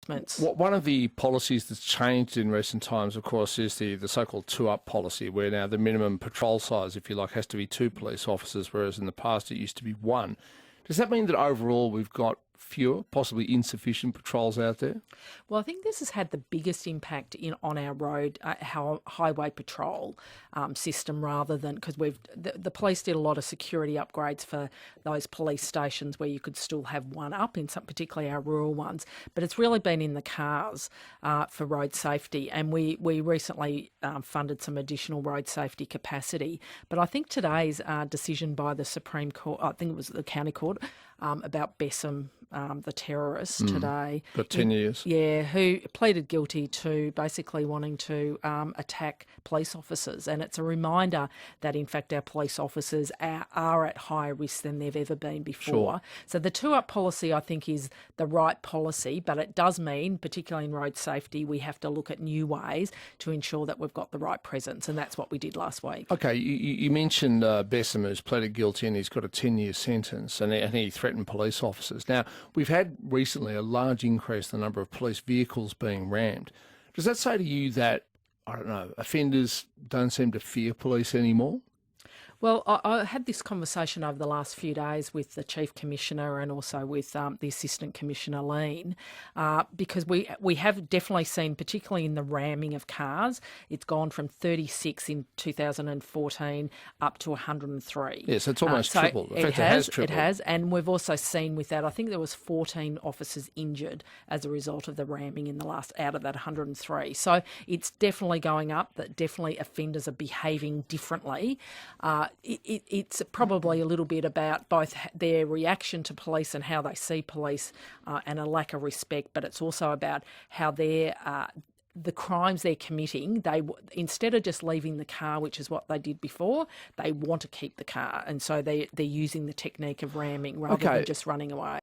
enhancements. One of the policies that's changed in recent times, of course, is the so-called two-up policy, where now the minimum patrol size, if you like, has to be 2 police officers, whereas in the past it used to be 1. Does that mean that overall we've got fewer, possibly insufficient patrols out there? Well, I think this has had the biggest impact on our road, our highway patrol system, rather than because the police did a lot of security upgrades for those police stations where you could still have one up in some, particularly our rural ones. But it's really been in the cars for road safety, and we recently funded some additional road safety capacity. But I think today's decision by the Supreme Court, I think it was the County Court, about Bessem, the terrorist today. Got 10 years. Yeah, who pleaded guilty to basically wanting to attack police officers. And it's a reminder that, in fact, our police officers are at higher risk than they've ever been before. Sure. So the two-up policy, I think, is the right policy, but it does mean, particularly in road safety, we have to look at new ways to ensure that we've got the right presence, and that's what we did last week. Okay, you mentioned Bessem, who's pleaded guilty and he's got a 10-year sentence, and he threatened police officers. Now, we've had recently a large increase in the number of police vehicles being rammed. Does that say to you that, I don't know, offenders don't seem to fear police anymore? Well, I had this conversation over the last few days with the Chief Commissioner and also with the Assistant Commissioner, Lean, because we have definitely seen, particularly in the ramming of cars, it's gone from 36 in 2014 up to 103. Yes, it's almost tripled. In fact, It has, and we've also seen with that, I think there was 14 officers injured as a result of the ramming in the last, out of that 103. So it's definitely going up, that definitely offenders are behaving differently. It's probably a little bit about both their reaction to police and how they see police and a lack of respect, but it's also about how the crimes they're committing, instead of just leaving the car, which is what they did before, they want to keep the car. And so they're using the technique of ramming rather than just running away.